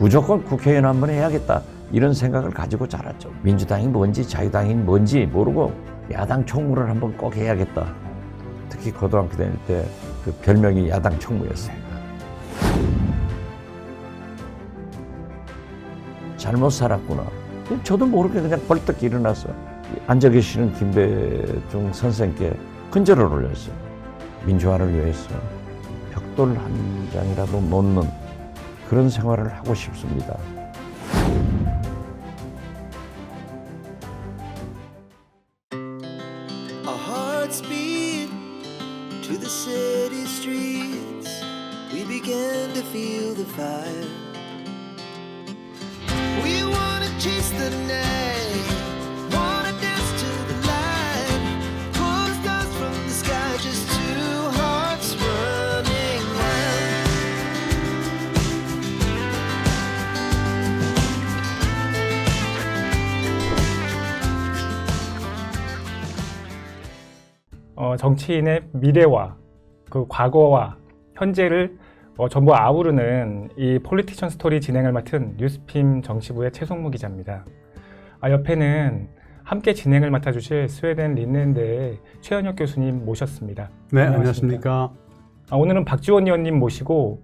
무조건 국회의원 한번 해야겠다 이런 생각을 가지고 자랐죠. 민주당이 뭔지 자유당이 뭔지 모르고 야당 총무를 한번 꼭 해야겠다. 특히 고등학교 다닐 때 그 별명이 야당 총무였습니다. 잘못 살았구나. 저도 모르게 그냥 벌떡 일어나서 앉아 계시는 김배중 선생께 큰절을 올렸어요. 민주화를 위해서 벽돌 한 장이라도 놓는 그런 생활을 하고 싶습니다. Our hearts beat to the city streets. We began to feel the fire. We wanna chase the night, wanna dance to the light. Pull the stars from the sky, just two hearts running 정치인의 미래와 그 과거와 현재를 전부 아우르는 이 폴리티션 스토리 진행을 맡은 뉴스핌 정치부의 최송무 기자입니다. 옆에는 함께 진행을 맡아주실 스웨덴 린넨대의 최현혁 교수님 모셨습니다. 네, 안녕하십니까. 오늘은 박지원 의원님 모시고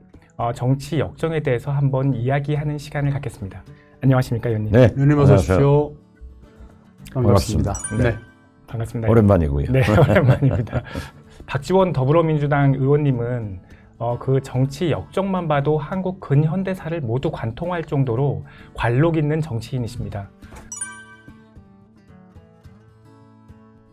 정치 역정에 대해서 한번 이야기하는 시간을 갖겠습니다. 안녕하십니까, 의원님? 네, 의원님 어서 오십시오. 반갑습니다. 네. 반갑습니다. 오랜만이고요. 네, 오랜만입니다. 박지원 더불어민주당 의원님은 그 정치 역정만 봐도 한국 근현대사를 모두 관통할 정도로 관록 있는 정치인이십니다.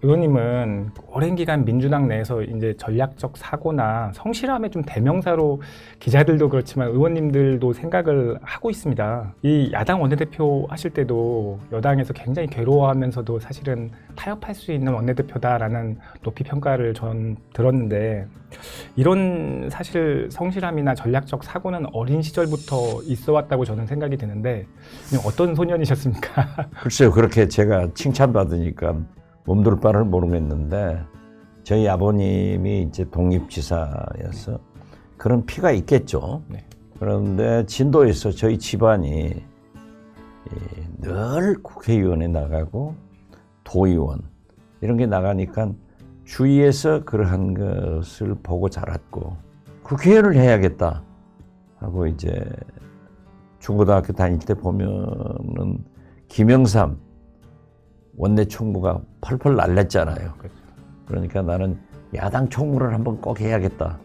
의원님은 오랜 기간 민주당 내에서 이제 전략적 사고나 성실함의 좀 대명사로 기자들도 그렇지만 의원님들도 생각을 하고 있습니다. 이 야당 원내대표 하실 때도 여당에서 굉장히 괴로워하면서도 사실은 타협할 수 있는 원내대표다라는 높이 평가를 전 들었는데, 이런 사실 성실함이나 전략적 사고는 어린 시절부터 있어 왔다고 저는 생각이 드는데 어떤 소년이셨습니까? 글쎄요, 그렇게 제가 칭찬받으니까 몸둘 바를 모르겠는데, 저희 아버님이 이제 독립지사여서 그런 피가 있겠죠. 네. 그런데 진도에서 저희 집안이 늘 국회의원에 나가고 도의원 이런 게 나가니까 주위에서 그러한 것을 보고 자랐고, 국회의원을 해야겠다 하고 이제 중고등학교 다닐 때 보면은 김영삼 원내 총무가 펄펄 날렸잖아요. 그러니까 나는 야당 총무를 한번 꼭 해야겠다.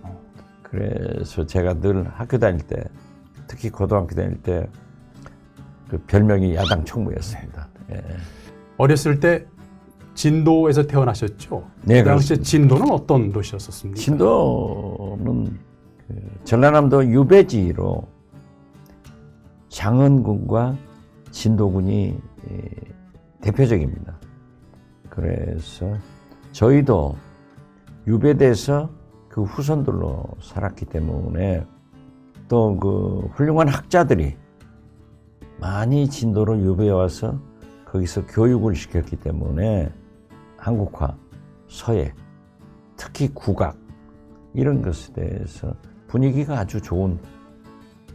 그래서 제가 늘 학교 다닐 때, 특히 고등학교 다닐 때 그 별명이 야당 총무였습니다. 예. 어렸을 때 진도에서 태어나셨죠? 네, 그 당시에 그렇습니다. 진도는 어떤 도시였었습니까? 진도는 그 전라남도 유배지로 장안군과 진도군이 대표적입니다. 그래서 저희도 유배돼서 그 후손들로 살았기 때문에 또 그 훌륭한 학자들이 많이 진도로 유배해 와서 거기서 교육을 시켰기 때문에 한국화, 서예, 특히 국악 이런 것에 대해서 분위기가 아주 좋은,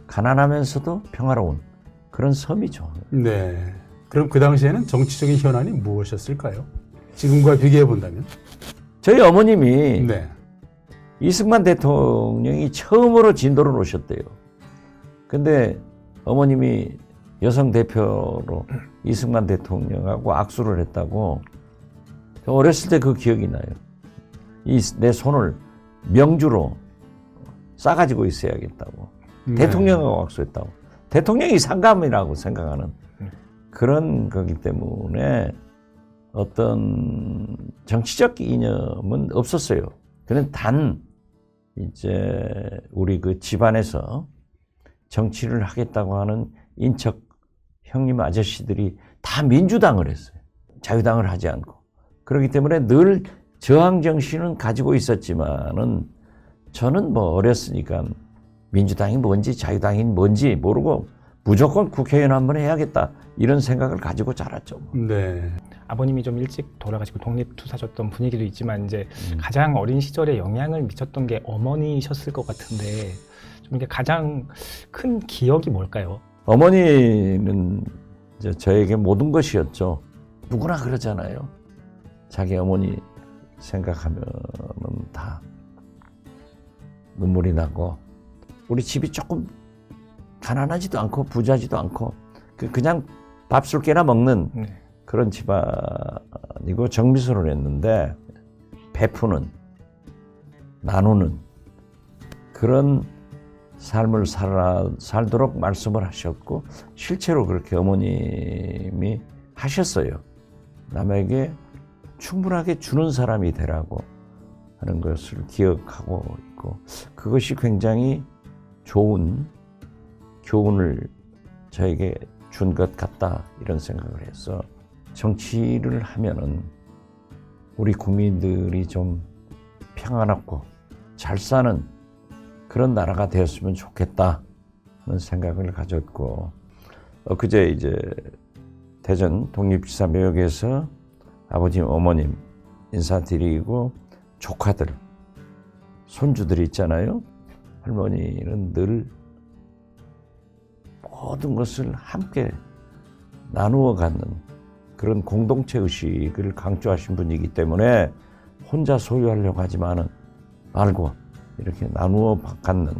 가난하면서도 평화로운 그런 섬이죠. 네. 그럼 그 당시에는 정치적인 현안이 무엇이었을까요? 지금과 비교해 본다면? 저희 어머님이 네. 이승만 대통령이 처음으로 진도를 오셨대요. 근데 어머님이 여성 대표로 이승만 대통령하고 악수를 했다고, 어렸을 때 그 기억이 나요. 내 손을 명주로 싸가지고 있어야겠다고. 네. 대통령하고 악수했다고. 대통령이 상감이라고 생각하는 그런 거기 때문에 어떤 정치적 이념은 없었어요. 그는 단 이제 우리 그 집안에서 정치를 하겠다고 하는 인척 형님 아저씨들이 다 민주당을 했어요. 자유당을 하지 않고. 그렇기 때문에 늘 저항 정신은 가지고 있었지만은 저는 뭐 어렸으니까 민주당이 뭔지 자유당이 뭔지 모르고 무조건 국회의원 한번 해야겠다 이런 생각을 가지고 자랐죠. 네. 아버님이 좀 일찍 돌아가시고 독립투사셨던 분위기도 있지만 이제 가장 어린 시절에 영향을 미쳤던 게 어머니셨을 것 같은데 좀 이게 가장 큰 기억이 뭘까요? 어머니는 이제 저에게 모든 것이었죠. 누구나 그러잖아요. 자기 어머니 생각하면은 다 눈물이 나고, 우리 집이 조금 가난하지도 않고 부자지도 않고 그냥 밥술 깨나 먹는 네. 그런 집안이고 정미소를 했는데, 베푸는, 나누는 그런 삶을 살도록 말씀을 하셨고, 실제로 그렇게 어머님이 하셨어요. 남에게 충분하게 주는 사람이 되라고 하는 것을 기억하고 있고, 그것이 굉장히 좋은 교훈을 저에게 준 것 같다, 이런 생각을 해서, 정치를 하면은 우리 국민들이 좀 평안하고 잘 사는 그런 나라가 되었으면 좋겠다 하는 생각을 가졌고, 그제 이제 대전 독립지사묘역에서 아버님, 어머님 인사드리고, 조카들, 손주들이 있잖아요. 할머니는 늘 모든 것을 함께 나누어 갖는 그런 공동체 의식을 강조하신 분이기 때문에, 혼자 소유하려고 하지만은 말고 이렇게 나누어 갖는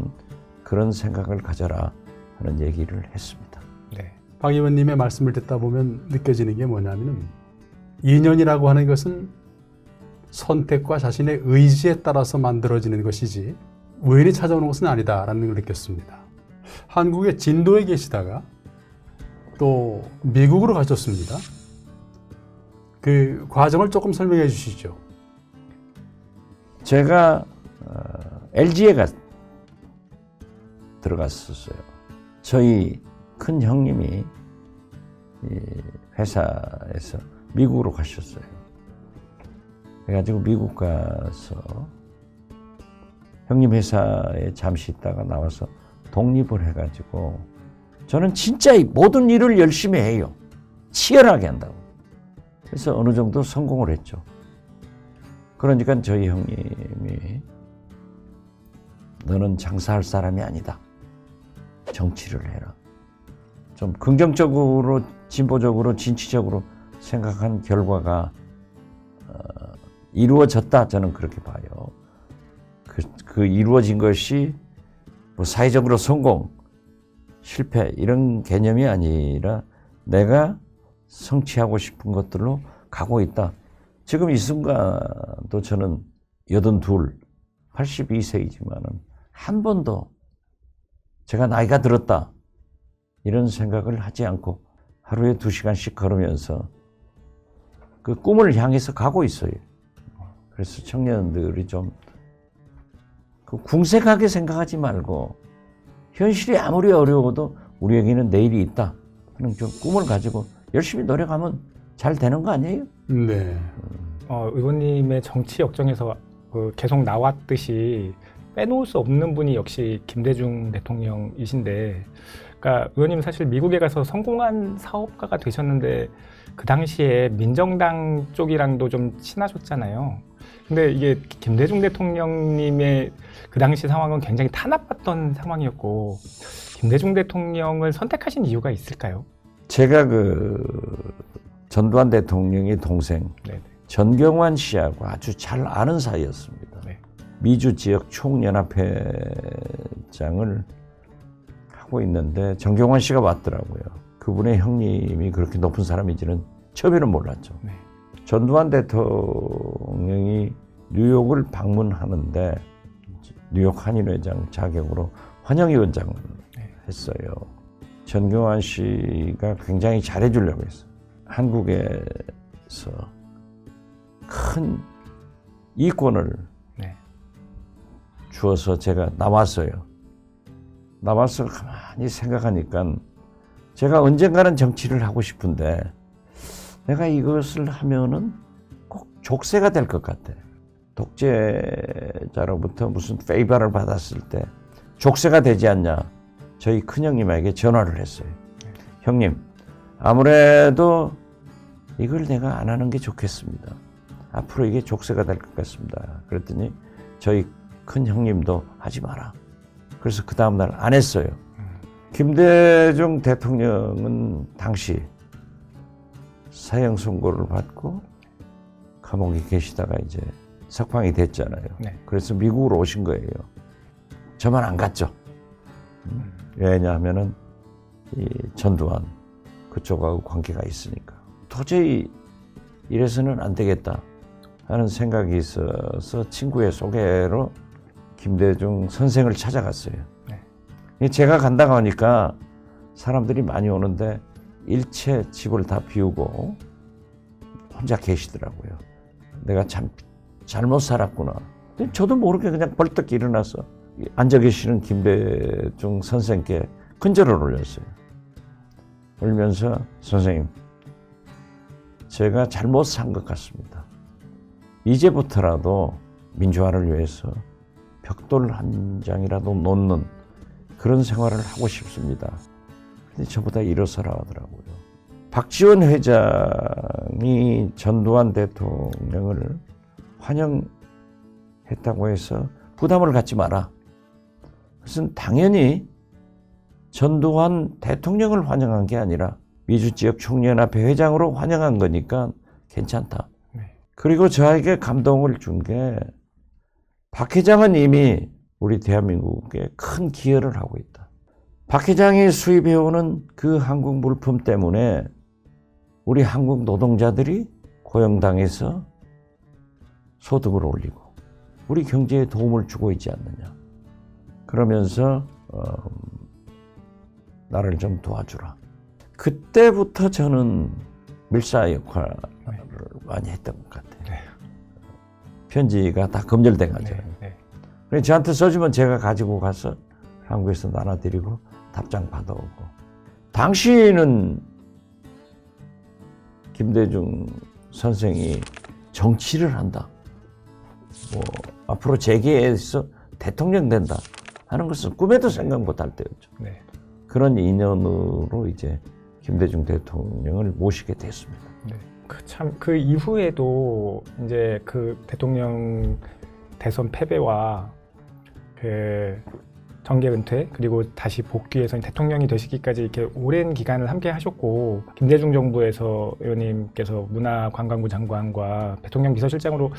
그런 생각을 가져라 하는 얘기를 했습니다. 네. 박 의원님의 말씀을 듣다 보면 느껴지는 게 뭐냐면은, 인연이라고 하는 것은 선택과 자신의 의지에 따라서 만들어지는 것이지 우연히 찾아오는 것은 아니다라는 걸 느꼈습니다. 한국의 진도에 계시다가 또 미국으로 가셨습니다. 그 과정을 조금 설명해 주시죠. 제가 LG에 들어갔었어요. 저희 큰 형님이 이 회사에서 미국으로 가셨어요. 그래가지고 미국 가서 형님 회사에 잠시 있다가 나와서 독립을 해가지고, 저는 진짜 이 모든 일을 열심히 해요. 치열하게 한다고. 그래서 어느 정도 성공을 했죠. 그러니까 저희 형님이, 너는 장사할 사람이 아니다. 정치를 해라. 좀 긍정적으로, 진보적으로, 진취적으로 생각한 결과가 이루어졌다, 저는 그렇게 봐요. 그 이루어진 것이 뭐 사회적으로 성공, 실패 이런 개념이 아니라, 내가 성취하고 싶은 것들로 가고 있다. 지금 이 순간도 저는 82, 82세이지만은 한 번도 제가 나이가 들었다 이런 생각을 하지 않고 하루에 2시간씩 걸으면서 그 꿈을 향해서 가고 있어요. 그래서 청년들이 좀 궁색하게 생각하지 말고, 현실이 아무리 어려워도 우리에게는 내일이 있다 하는 좀 꿈을 가지고 열심히 노력하면 잘 되는 거 아니에요? 네. 의원님의 정치 역정에서 계속 나왔듯이 빼놓을 수 없는 분이 역시 김대중 대통령이신데, 그러니까 의원님 사실 미국에 가서 성공한 사업가가 되셨는데, 그 당시에 민정당 쪽이랑도 좀 친하셨잖아요. 근데 이게 김대중 대통령님의 그 당시 상황은 굉장히 탄압받던 상황이었고, 김대중 대통령을 선택하신 이유가 있을까요? 제가 전두환 대통령의 동생 네네. 전경환 씨하고 아주 잘 아는 사이였습니다. 네. 미주 지역 총연합회장을 하고 있는데 전경환 씨가 왔더라고요. 그분의 형님이 그렇게 높은 사람인지는 처음에는 몰랐죠. 네. 전두환 대통령이 뉴욕을 방문하는데 뉴욕 한인회장 자격으로 환영위원장을 했어요. 전경환 씨가 굉장히 잘해주려고 했어요. 한국에서 큰 이권을 주어서 제가 나왔어요. 나와서 가만히 생각하니까 제가 언젠가는 정치를 하고 싶은데 내가 이것을 하면은 꼭 족쇄가 될 것 같아. 독재자로부터 무슨 페이버를 받았을 때 족쇄가 되지 않냐. 저희 큰형님에게 전화를 했어요. 형님, 아무래도 이걸 내가 안 하는 게 좋겠습니다. 앞으로 이게 족쇄가 될 것 같습니다. 그랬더니 저희 큰형님도 하지 마라. 그래서 그 다음날 안 했어요. 김대중 대통령은 당시 사형 선고를 받고 감옥에 계시다가 이제 석방이 됐잖아요. 네. 그래서 미국으로 오신 거예요. 저만 안 갔죠. 왜냐하면은 이 전두환 그쪽하고 관계가 있으니까. 도저히 이래서는 안 되겠다 하는 생각이 있어서 친구의 소개로 김대중 선생을 찾아갔어요. 네. 제가 간다고 하니까 사람들이 많이 오는데 일체 집을 다 비우고 혼자 계시더라고요. 내가 참 잘못 살았구나. 저도 모르게 그냥 벌떡 일어나서 앉아 계시는 김대중 선생께 근절을 올렸어요. 울면서 선생님, 제가 잘못 산 것 같습니다. 이제부터라도 민주화를 위해서 벽돌 한 장이라도 놓는 그런 생활을 하고 싶습니다. 근데 저보다 일어서라 하더라고요. 박지원 회장이 전두환 대통령을 환영했다고 해서 부담을 갖지 마라. 그것은 당연히 전두환 대통령을 환영한 게 아니라 미주지역 총연합회 회장으로 환영한 거니까 괜찮다. 네. 그리고 저에게 감동을 준 게 박 회장은 이미 우리 대한민국에 큰 기여를 하고 있다. 박 회장이 수입해오는 그 한국 물품 때문에 우리 한국 노동자들이 고용당해서 소득을 올리고 우리 경제에 도움을 주고 있지 않느냐. 그러면서 나를 좀 도와주라. 그때부터 저는 밀사 역할을 많이 했던 것 같아요. 네. 편지가 다 검열돼 가죠. 네. 그래서 저한테 써주면 제가 가지고 가서 한국에서 나눠드리고 답장 받아오고. 당시에는 김대중 선생이 정치를 한다. 뭐 앞으로 재계에서 대통령 된다 하는 것은 꿈에도 생각 못할 때였죠. 네. 그런 인연으로 이제 김대중 대통령을 모시게 됐습니다. 네. 그 이후에도 이제 그 대통령 대선 패배와 그 정계 은퇴 그리고 다시 복귀해서 대통령이 되시기까지 이렇게 오랜 기간을 함께 하셨고 김대중 정부에서 의원님께서 문화관광부 장관과 대통령 비서실장으로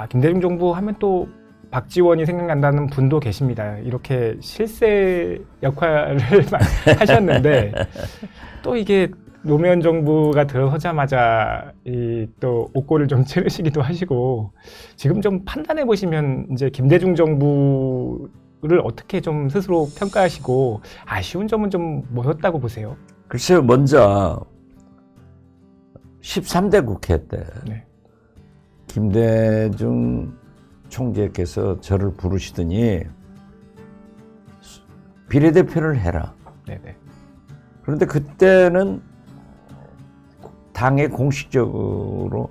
김대중 정부 하면 또 박지원이 생각난다는 분도 계십니다. 이렇게 실세 역할을 하셨는데 또 이게 노무현 정부가 들어서자마자 또 옥고를 좀 치르시기도 하시고 지금 좀 판단해 보시면 이제 김대중 정부를 어떻게 좀 스스로 평가하시고 아쉬운 점은 좀 뭐였다고 보세요? 글쎄요, 먼저 13대 국회 때 네. 김대중 총재께서 저를 부르시더니 비례대표를 해라. 네네. 그런데 그때는 당에 공식적으로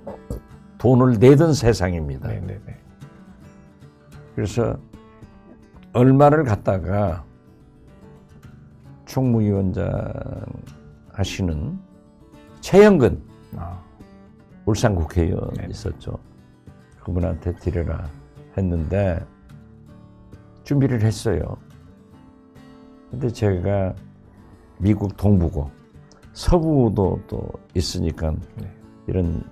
돈을 내던 세상입니다. 네네네. 그래서 얼마를 갖다가 총무위원장 하시는 최영근 울산 국회의원 네. 있었죠. 그분한테 드려라 했는데 준비를 했어요. 근데 제가 미국 동부고 서부도 또 있으니까 네. 이런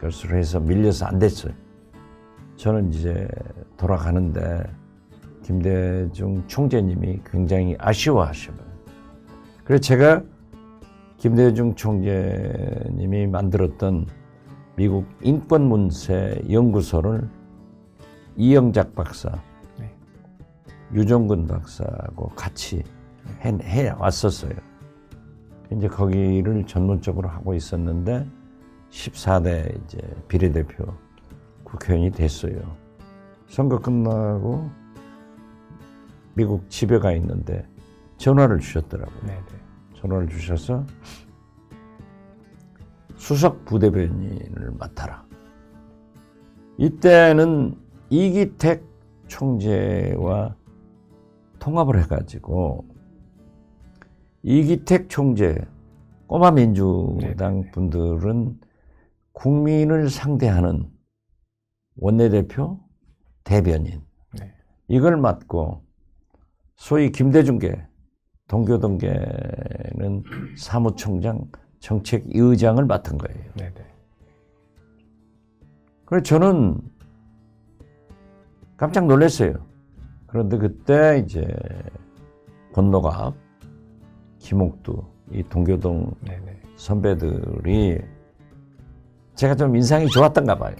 것으로 해서 밀려서 안 됐어요. 저는 이제 돌아가는데 김대중 총재님이 굉장히 아쉬워하셔요. 그래서 제가 김대중 총재님이 만들었던 미국 인권문세 연구소를 이영작 박사, 네. 유종근 박사하고 같이 해 왔었어요. 이제 거기를 전문적으로 하고 있었는데 14대 이제 비례대표 국회의원이 됐어요. 선거 끝나고 미국 집에 가 있는데 전화를 주셨더라고요. 네네. 전화를 주셔서 수석 부대변인을 맡아라. 이때는 이기택 총재와 통합을 해가지고 이기택 총재, 꼬마 민주당 분들은 국민을 상대하는 원내대표, 대변인 네. 이걸 맡고 소위 김대중계 동교동계는 사무총장 정책위의장을 맡은 거예요. 네네. 그래서 저는 깜짝 놀랐어요. 그런데 그때 이제 권노갑, 김옥두, 이 동교동 네네. 선배들이 제가 좀 인상이 좋았던가 봐요.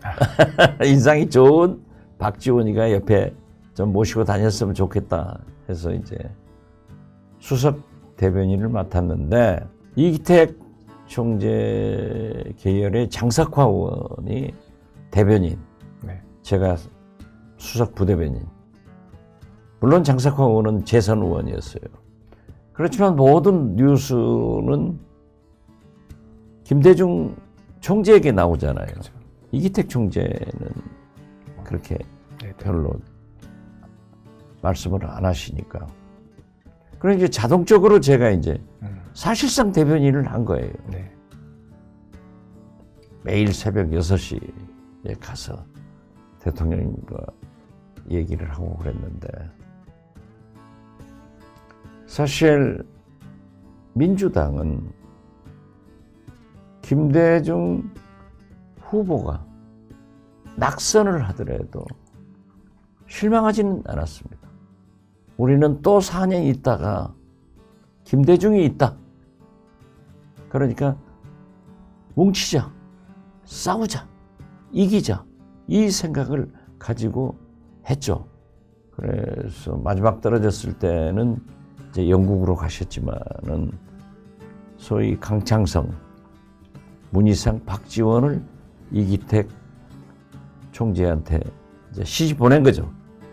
인상이 좋은 박지원이가 옆에 좀 모시고 다녔으면 좋겠다 해서 이제 수석 대변인을 맡았는데 이기택 총재 계열의 장석화 의원이 대변인, 네. 제가 수석 부대변인. 물론 장석화 의원은 재선 의원이었어요. 그렇지만 모든 뉴스는 김대중 총재에게 나오잖아요. 그렇죠. 이기택 총재는 그렇게 네네. 별로 말씀을 안 하시니까. 그러니까 이제 자동적으로 제가 이제 사실상 대변인을 한 거예요. 네. 매일 새벽 6시에 가서 대통령님과 얘기를 하고 그랬는데 사실 민주당은 김대중 후보가 낙선을 하더라도 실망하지는 않았습니다. 우리는 또 4년 있다가 김대중이 있다. 그러니까 뭉치자, 싸우자, 이기자 이 생각을 가지고 했죠. 그래서 마지막 떨어졌을 때는 이제 영국으로 가셨지만은 소위 강창성, 문희상, 박지원을 이기택 총재한테 이제 시집 보낸 거죠.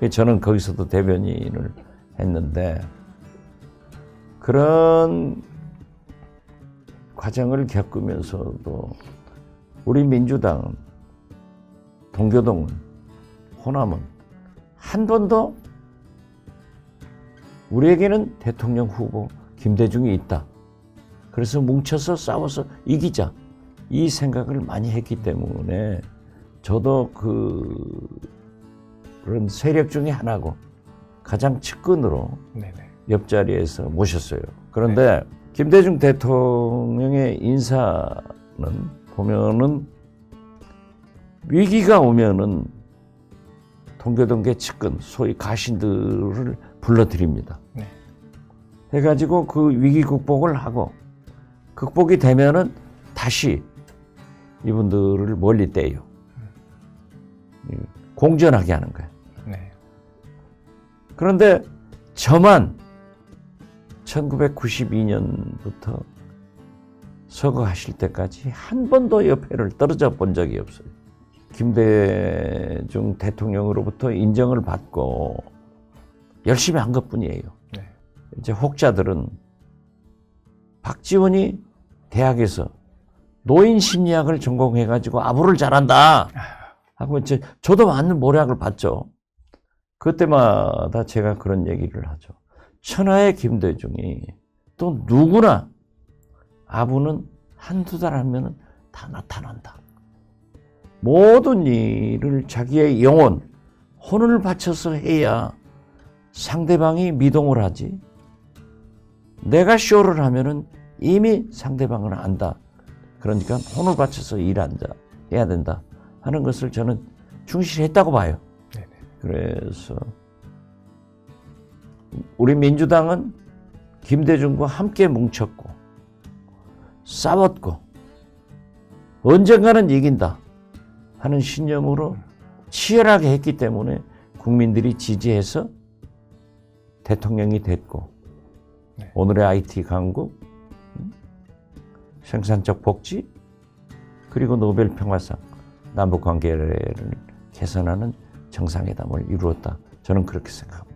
저는 거기서도 대변인을 했는데 그런 과정을 겪으면서도 우리 민주당은 동교동은 호남은 한 번도 우리에게는 대통령 후보 김대중이 있다. 그래서 뭉쳐서 싸워서 이기자. 이 생각을 많이 했기 때문에 저도 그런 세력 중에 하나고 가장 측근으로 네네. 옆자리에서 모셨어요. 그런데 김대중 대통령의 인사는 보면은 위기가 오면은 동교동계 측근, 소위 가신들을 불러드립니다. 네. 해가지고 그 위기 극복을 하고 극복이 되면은 다시 이분들을 멀리 떼요. 공전하게 하는 거예요. 네. 그런데 저만 1992년부터 서거하실 때까지 한 번도 옆에를 떨어져 본 적이 없어요. 김대중 대통령으로부터 인정을 받고 열심히 한 것뿐이에요. 네. 이제 혹자들은 박지원이 대학에서 노인 심리학을 전공해가지고 아부를 잘한다 하고 이제 저도 많은 모략을 받죠. 그때마다 제가 그런 얘기를 하죠. 천하의 김대중이 또 누구나 아부는 한두 달 하면 다 나타난다. 모든 일을 자기의 영혼, 혼을 바쳐서 해야 상대방이 미동을 하지. 내가 쇼를 하면은 이미 상대방은 안다. 그러니까 혼을 바쳐서 일한다, 해야 된다 하는 것을 저는 충실했다고 봐요. 네네. 그래서 우리 민주당은 김대중과 함께 뭉쳤고 싸웠고 언젠가는 이긴다 하는 신념으로 치열하게 했기 때문에 국민들이 지지해서 대통령이 됐고 네. 오늘의 IT 강국, 생산적 복지, 그리고 노벨 평화상, 남북 관계를 개선하는 정상회담을 이루었다. 저는 그렇게 생각합니다.